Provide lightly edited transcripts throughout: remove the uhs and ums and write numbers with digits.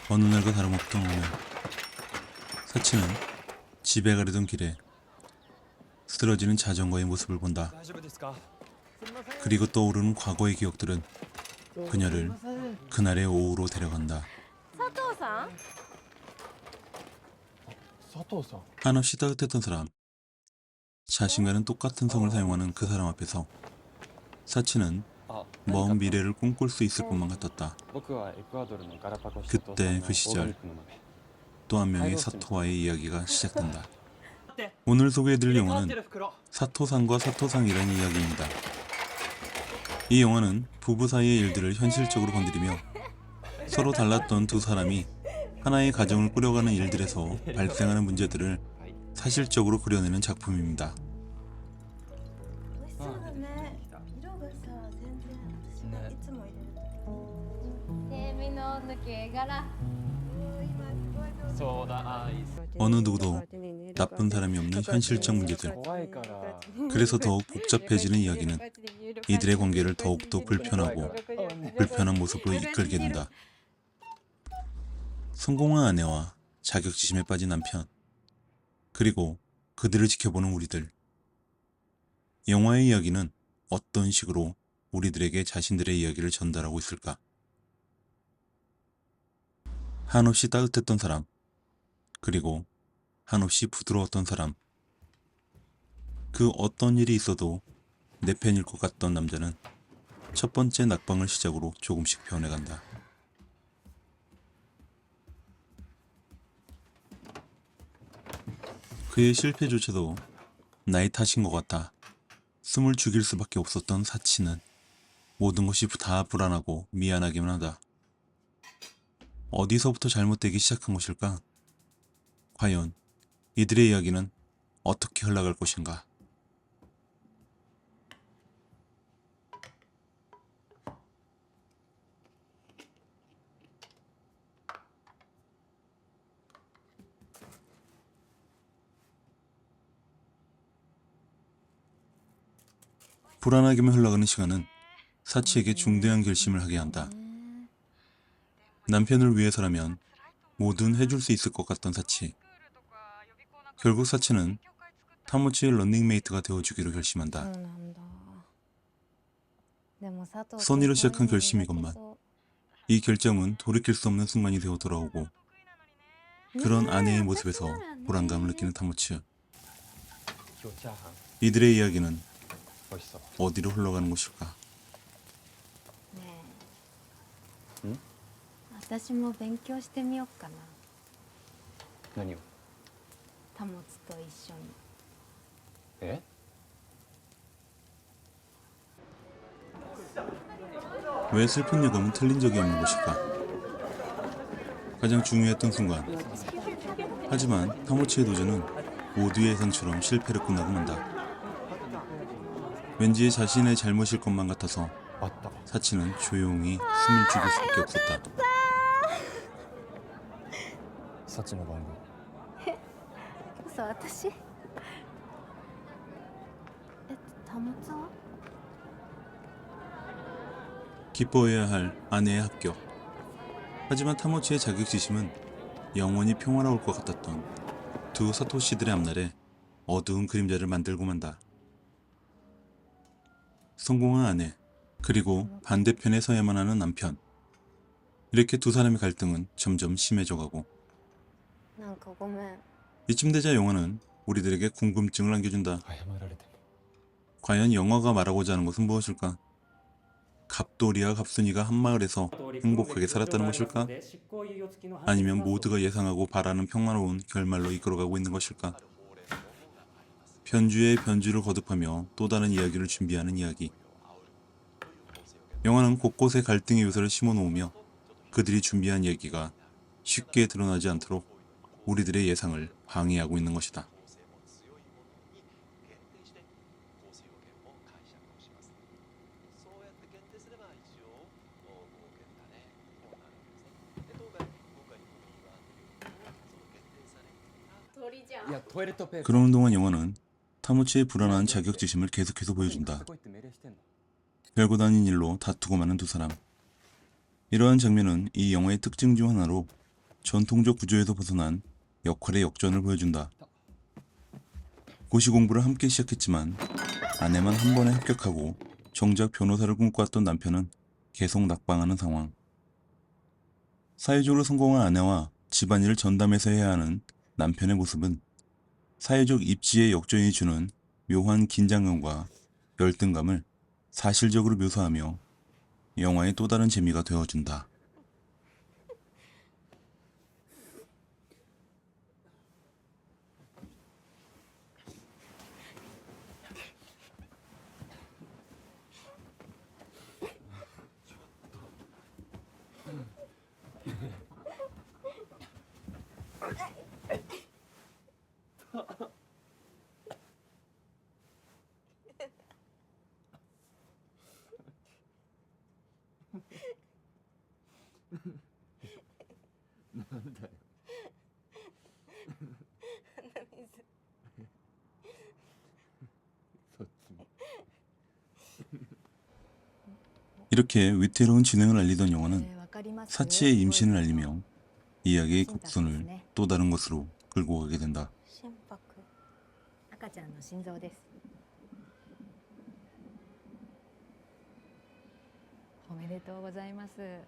어느 날과 다름없던 오늘, 사치는 집에 가려던 길에 쓰러지는 자전거의 모습을 본다. 그리고 떠오르는 과거의 기억들은 그녀를 그날의 오후로 데려간다. 佐藤さん。 한없이 따뜻했던 사람, 자신과는 똑같은 성을 사용하는 그 사람 앞에서 사치는 먼 미래를 꿈꿀 수 있을 것만 같았다. 그때 그 시절, 또 한 명의 사토와의 이야기가 시작된다. 오늘 소개해드릴 영화는 사토상과 사토상이라는 이야기입니다. 이 영화는 부부 사이의 일들을 현실적으로 건드리며 서로 달랐던 두 사람이 하나의 가정을 꾸려가는 일들에서 발생하는 문제들을 사실적으로 그려내는 작품입니다. 美味しそうだね。色がさ、全然私がいつも入れると。セミの抜け殻。今すごい上手。そうだ、어느 누구도 나쁜 사람이 없는 현실적 문제들, 怖いから。 그래서 더욱 복잡해지는 이야기는 이들의 관계를 더욱더 불편하고 불편한 모습으로 이끌게 된다. 성공한 아내와 자격지심에 빠진 남편, 그리고 그들을 지켜보는 우리들. 영화의 이야기는 어떤 식으로 우리들에게 자신들의 이야기를 전달하고 있을까? 한없이 따뜻했던 사람, 그리고 한없이 부드러웠던 사람. 그 어떤 일이 있어도 내 편일 것 같던 남자는 첫 번째 낙방을 시작으로 조금씩 변해간다. 그의 실패조차도 나의 탓인 것 같아 숨을 죽일 수밖에 없었던 사치는 모든 것이 다 불안하고 미안하기만 하다. 어디서부터 잘못되기 시작한 것일까? 과연 이들의 이야기는 어떻게 흘러갈 것인가? 불안하게만 흘러가는 시간은 사치에게 중대한 결심을 하게 한다. 남편을 위해서라면 뭐든 해줄 수 있을 것 같던 사치. 결국 사치는 타모치의 런닝메이트가 되어주기로 결심한다. 선의로 시작한 결심이건만 이 결정은 돌이킬 수 없는 순간이 되어 돌아오고 그런 아내의 모습에서 불안감을 느끼는 타모치. 今日チャーハン 이들의 이야기는 美味しそう。 어디로 흘러가는 것일까? ねん？え。私も勉強してみようかな。何を？タモツと一緒に。え？ 왜 슬픈 예감은 틀린 적이 없는 것일까? 가장 중요했던 순간. 하지만 타모치의 도전은 모두의 예상처럼 실패로 끝나고 만다. 왠지 자신의 잘못일 것만 같아서 あった。 사치는 조용히 숨을 죽일 수밖에 없었다. サチの番号。嘘、私。タモツは？ 기뻐해야 할 아내의 합격. 하지만 타모치의 자격지심은 영원히 평화로울 것 같았던 두 사토시들의 앞날에 어두운 그림자를 만들고 만다. 성공한 아내, 그리고 반대편에 서야만 하는 남편. 이렇게 두 사람의 갈등은 점점 심해져가고 なんかごめん。 이쯤 되자 영화는 우리들에게 궁금증을 안겨준다. 謝られても。 과연 영화가 말하고자 하는 것은 무엇일까? 갑돌이와 갑순이가 한 마을에서 행복하게 살았다는 것일까? 아니면 모두가 예상하고 바라는 평화로운 결말로 이끌어가고 있는 것일까? 변주에 변주를 거듭하며 또 다른 이야기를 준비하는 이야기. 영화는 곳곳에 갈등의 요소를 심어놓으며 그들이 준비한 얘기가 쉽게 드러나지 않도록 우리들의 예상을 방해하고 있는 것이다. 그러는 동안 영화는 타모치의 불안한 자격지심을 계속해서 보여준다. 별것 아닌 일로 다투고 마는 두 사람. 이러한 장면은 이 영화의 특징 중 하나로 전통적 구조에서 벗어난 역할의 역전을 보여준다. 고시 공부를 함께 시작했지만 아내만 한 번에 합격하고 정작 변호사를 꿈꿔왔던 남편은 계속 낙방하는 상황. 사회적으로 성공한 아내와 집안일을 전담해서 해야 하는 남편의 모습은 사회적 입지의 역전이 주는 묘한 긴장감과 열등감을 사실적으로 묘사하며 영화의 또 다른 재미가 되어준다. 이렇게 위태로운 진행을 알리던 영화는 사치의 임신을 알리며 이야기의 곡선을 또 다른 곳으로 끌고 가게 된다. 心拍赤ちゃんの心臓です。おめでとうございます。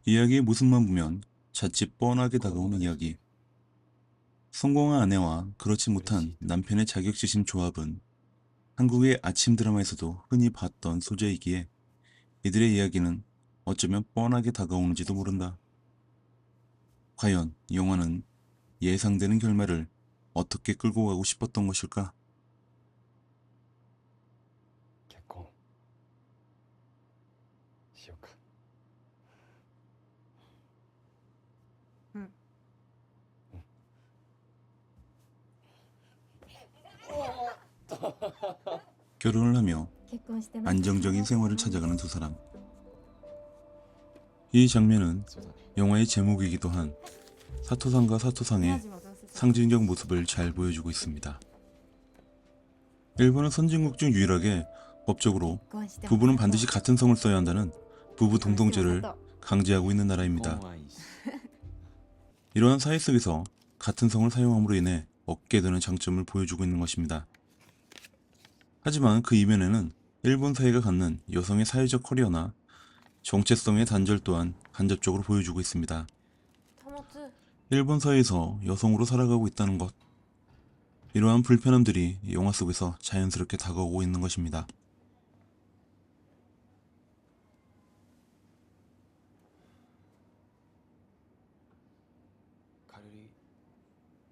이야기의 모습만 보면 자칫 뻔하게 다가오는 이야기. 성공한 아내와 그렇지 못한 남편의 자격지심 조합은 한국의 아침 드라마에서도 흔히 봤던 소재이기에 이들의 이야기는 어쩌면 뻔하게 다가오는지도 모른다. 과연 영화는 예상되는 결말을 어떻게 끌고 가고 싶었던 것일까? 結婚しようか。 결혼을 하며 結婚してます。 안정적인 생활을 찾아가는 두 사람. 이 장면은 そうだね。 영화의 제목이기도 한 사토상과 사토상의 상징적 모습을 잘 보여주고 있습니다. 일본은 선진국 중 유일하게 법적으로 부부는 반드시 같은 성을 써야 한다는 부부 동성제를 강제하고 있는 나라입니다. 이러한 사회 속에서 같은 성을 사용함으로 인해 얻게 되는 장점을 보여주고 있는 것입니다. 하지만 그 이면에는 일본 사회가 갖는 여성의 사회적 커리어나 정체성의 단절 또한 간접적으로 보여주고 있습니다. 일본 사회에서 여성으로 살아가고 있다는 것, 이러한 불편함들이 영화 속에서 자연스럽게 다가오고 있는 것입니다. 가르리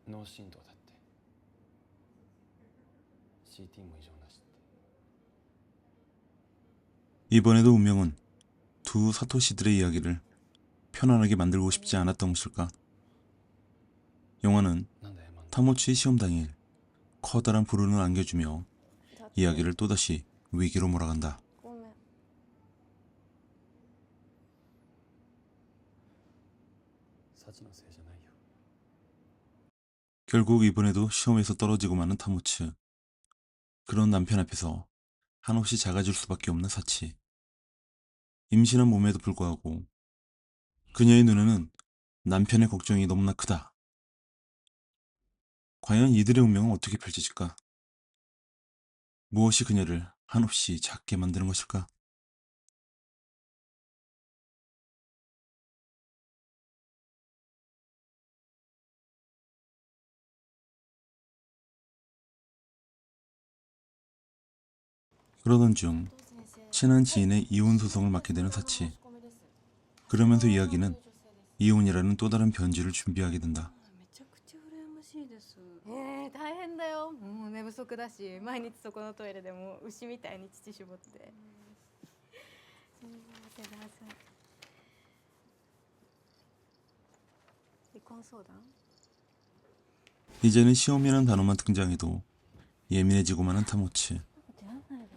脳振動だって CTも異常なしって 이번에도 운명은 두 사토시들의 이야기를 편안하게 만들고 싶지 않았던 것일까? 영화는 なんだよマンダ 타모치의 시험 당일 커다란 불운을 안겨주며 이야기를 또다시 위기로 몰아간다. ごめん。サチのせいじゃないよ。 결국 이번에도 시험에서 떨어지고 마는 타모츠. 그런 남편 앞에서 한없이 작아질 수밖에 없는 사치. 임신한 몸에도 불구하고 그녀의 눈에는 남편의 걱정이 너무나 크다. 과연 이들의 운명은 어떻게 펼쳐질까? 무엇이 그녀를 한없이 작게 만드는 것일까? 그러던 중 친한 지인의 이혼 소송을 맡게 되는 사치. 그러면서 이야기는 이혼이라는 또 다른 변주를 준비하게 된다. めちゃくちゃ羨ましいです。大変だよ。もう寝不足だし、毎日そこのトイレでもう牛みたいに乳絞って。離婚相談？ 이제는 시험이라는 단어만 등장해도 예민해지고 마는 타모츠. 出会わないで。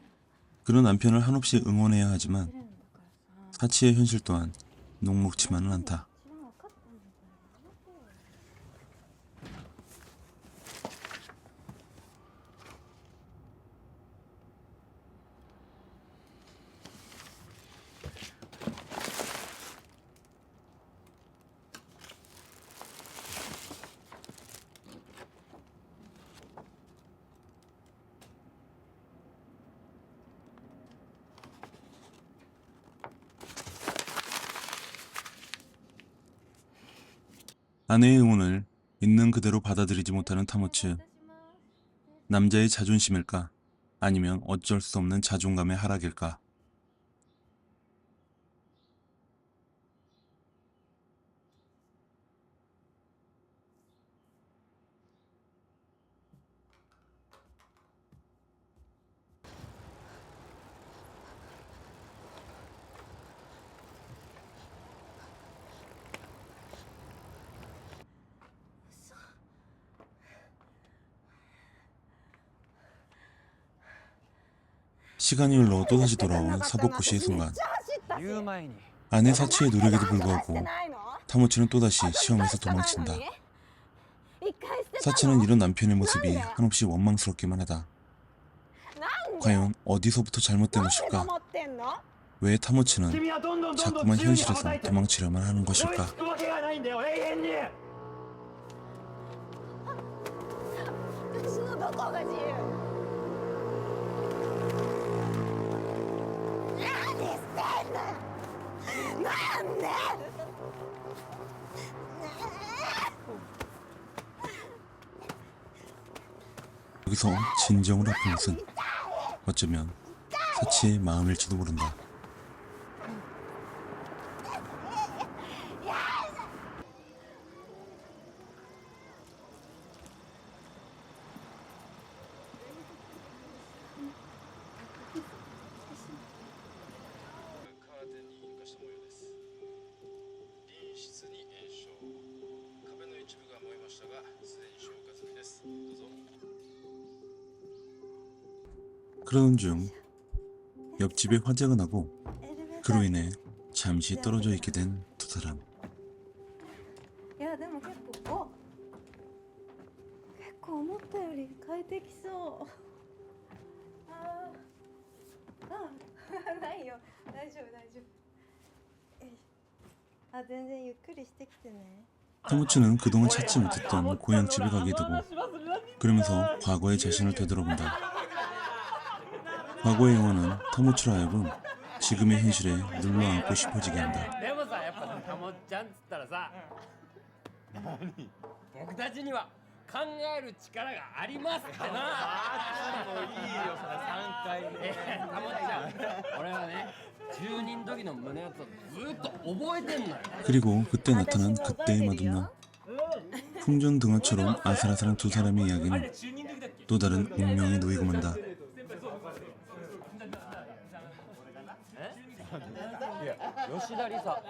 그런 남편을 한없이 응원해야 하지만 出れるんだからさ。 사치의 현실 또한 녹록치만은 않다. 一番分かってるんだからやめてよ。 あ 아내의 응원을 있는 그대로 받아들이지 못하는 타모츠. 남자의 자존심일까? 아니면 어쩔 수 없는 자존감의 하락일까? 시간이 흘러 또다시 돌아온 사법고시의 순간. 言う前に 아내 사치의 노력에도 불구하고 타모츠는 또다시 시험에서 도망친다. 사치는 이런 남편의 모습이 한없이 원망스럽기만 하다. 과연 어디서부터 잘못된 것일까? 왜 타모츠는 자꾸만 현실에서 도망치려만 하는 것일까? 私のどこが自由何してんのなんで 여기서 진정을 아픈 것은 어쩌면 사치의 마음일지도 모른다. 그러던 중 옆집에 화재가 나고 그로 인해 잠시 떨어져 있게 된 두 사람. いやでも結構思ったより快適そうあないよ大丈夫あ全然ゆっくりしてきてね 타모츠는 그동안 찾지 못했던 고향집에 가게 되고 그러면서 과거의 자신을 되돌아본다. 과거의 영화는 타모츠로 하여금 지금의 현실에 눌러앉고 싶어지게 한다. でもさやっぱたもっちゃんっつったらさ僕たちには考える力がありますってなもういいよそれ3回目たもっちゃん俺はね中人の時の胸やつをずっと覚えてんのよ 그리고 그때 나타난 그때의 마돈나. 풍전등화처럼 아슬아슬한 두 사람의 이야기는 또 다른 운명에 놓이고 만다. 吉田梨沙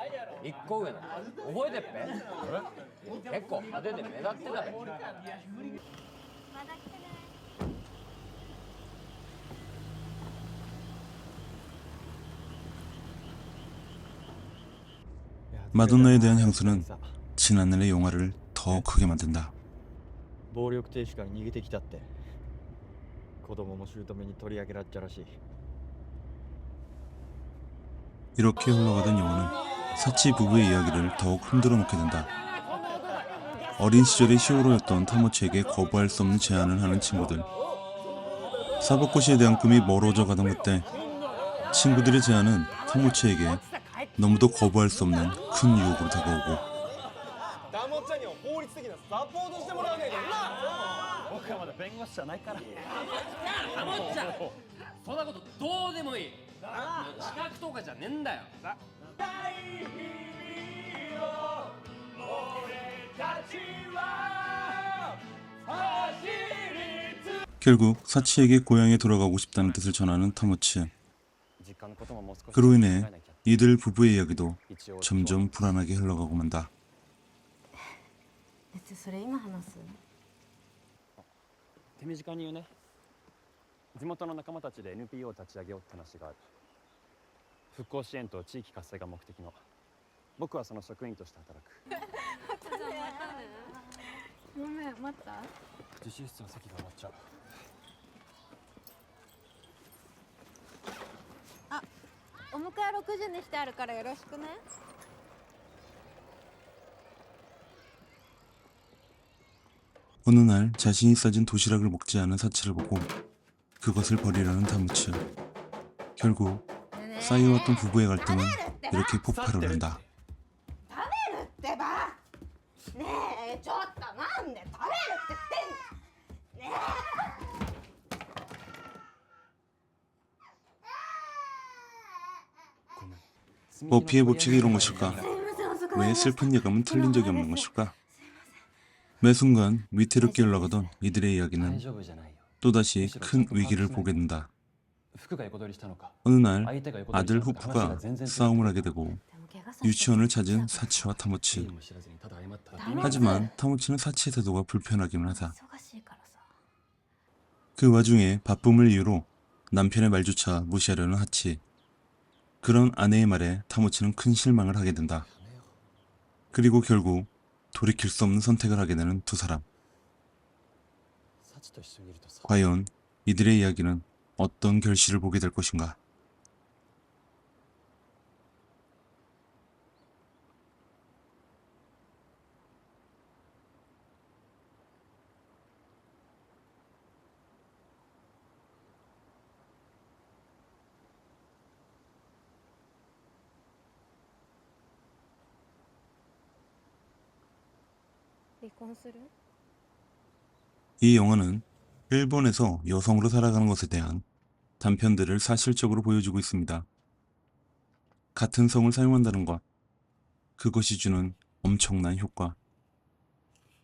1個上の覚えてっぺ結構派手で目立ってたべ まだ来てない 마돈나에 대한 향수는 지난날의 영화를 더 크게 만든다. 暴力亭主から逃げてきたって子供も姑に取り上げらっちゃらしい 이렇게 흘러가던 영화는 사치 부부의 이야기를 더욱 흔들어 놓게 된다. 어린 시절의 히어로였던 타모츠에게 거부할 수 없는 제안을 하는 친구들. 사법고시에 대한 꿈이 멀어져 가던 그때 친구들의 제안은 타모츠에게 너무도 거부할 수 없는 큰 유혹으로 다가오고 タモちゃんには法律的なサポートしてもらわねえとな僕はまだ弁護士じゃないからたもっちゃんそんなことどうでもいい資格とかじゃねえんだよ 결국 사치에게 고향에 돌아가고 싶다는 뜻을 전하는 타모츠. 実家のことももう少し 그로 考え 인해 なきゃ 이들 부부의 이야기도 一応 점점 불안하게 흘러가고 만다. 別にそれ今話す手短に言うね地元の仲間たちで NPO を立ち上げようって話がある復興支援と地域活性が目的の僕はその職員として働くごめん待った自習室の席が終わっちゃうお迎え6時にしてあるからよろしくね 어느 날 자신이 싸진 도시락을 먹지 않은 사치를 보고 그것을 버리려는 타모츠. 결국 쌓여왔던 부부의 갈등은 이렇게 폭발을 한다. ってばねえ뭐 피해 법칙이 이런 것일까? 왜 슬픈 예감은 틀린 적이 없는 것일까? 매 순간 위태롭게 흘러가던 이들의 이야기는 또다시 큰 위기를 보게 된다. 어느 날 아들 후프가 싸움을 하게 되고 유치원을 찾은 사치와 타모치. 하지만 타모치는 사치의 태도가 불편하기만 하다. 그 와중에 바쁨을 이유로 남편의 말조차 무시하려는 하치. 그런 아내의 말에 타모치는 큰 실망을 하게 된다. 그리고 결국 돌이킬 수 없는 선택을 하게 되는 두 사람. 과연 이들의 이야기는 어떤 결실을 보게 될 것인가? 이 영화는 일본에서 여성으로 살아가는 것에 대한 단편들을 사실적으로 보여주고 있습니다. 같은 성을 사용한다는 것, 그것이 주는 엄청난 효과.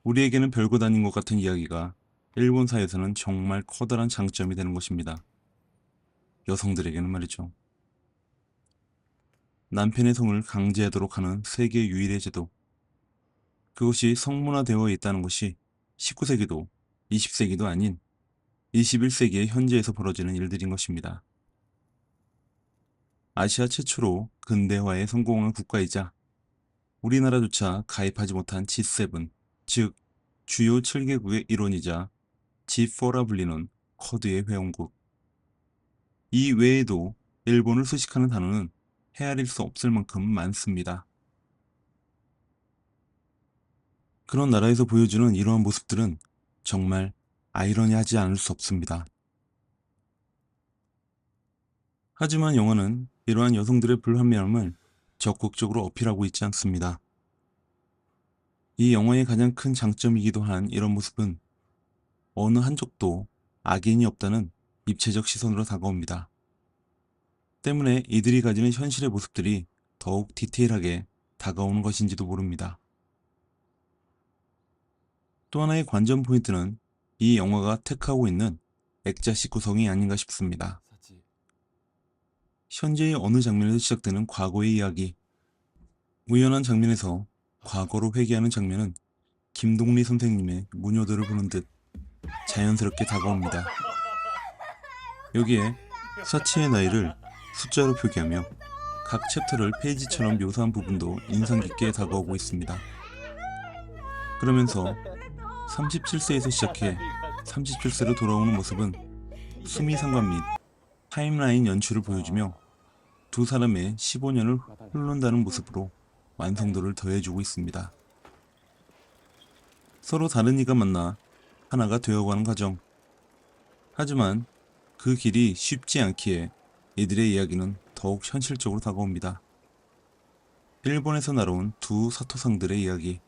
우리에게는 별것 아닌 것 같은 이야기가 일본 사회에서는 정말 커다란 장점이 되는 것입니다. 여성들에게는 말이죠. 남편의 성을 강제하도록 하는 세계 유일의 제도. 그것이 성문화되어 있다는 것이 19세기도 20세기도 아닌 21세기의 현재에서 벌어지는 일들인 것입니다. 아시아 최초로 근대화에 성공한 국가이자 우리나라조차 가입하지 못한 G7, 즉 주요 7개국의 일원이자 G4라 불리는 쿼드의 회원국. 이 외에도 일본을 수식하는 단어는 헤아릴 수 없을 만큼 많습니다. 그런 나라에서 보여주는 이러한 모습들은 정말 아이러니하지 않을 수 없습니다. 하지만 영화는 이러한 여성들의 불합리함을 적극적으로 어필하고 있지 않습니다. 이 영화의 가장 큰 장점이기도 한 이런 모습은 어느 한쪽도 악인이 없다는 입체적 시선으로 다가옵니다. 때문에 이들이 가지는 현실의 모습들이 더욱 디테일하게 다가오는 것인지도 모릅니다. 또 하나의 관전 포인트는 이 영화가 택하고 있는 액자식 구성이 아닌가 싶습니다. 현재의 어느 장면에서 시작되는 과거의 이야기. 우연한 장면에서 과거로 회귀하는 장면은 김동리 선생님의 무녀들을 보는 듯 자연스럽게 다가옵니다. 여기에 사치의 나이를 숫자로 표기하며 각 챕터를 페이지처럼 묘사한 부분도 인상 깊게 다가오고 있습니다. 그러면서 37세에서 시작해 37세로 돌아오는 모습은 수미상관 및 타임라인 연출을 보여주며 두 사람의 15년을 흐른다는 모습으로 완성도를 더해주고 있습니다. 서로 다른 이가 만나 하나가 되어가는 과정. 하지만 그 길이 쉽지 않기에 이들의 이야기는 더욱 현실적으로 다가옵니다. 일본에서 날아온 두 사토상들의 이야기.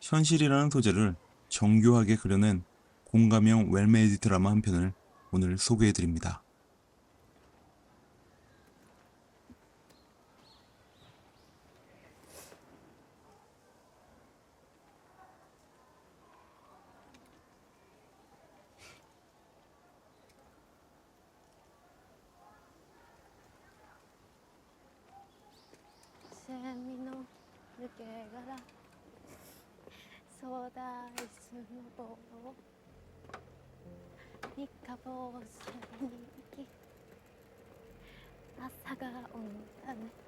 현실이라는 소재를 정교하게 그려낸 공감형 웰메이드 드라마 한 편을 오늘 소개해드립니다.朝が온다ね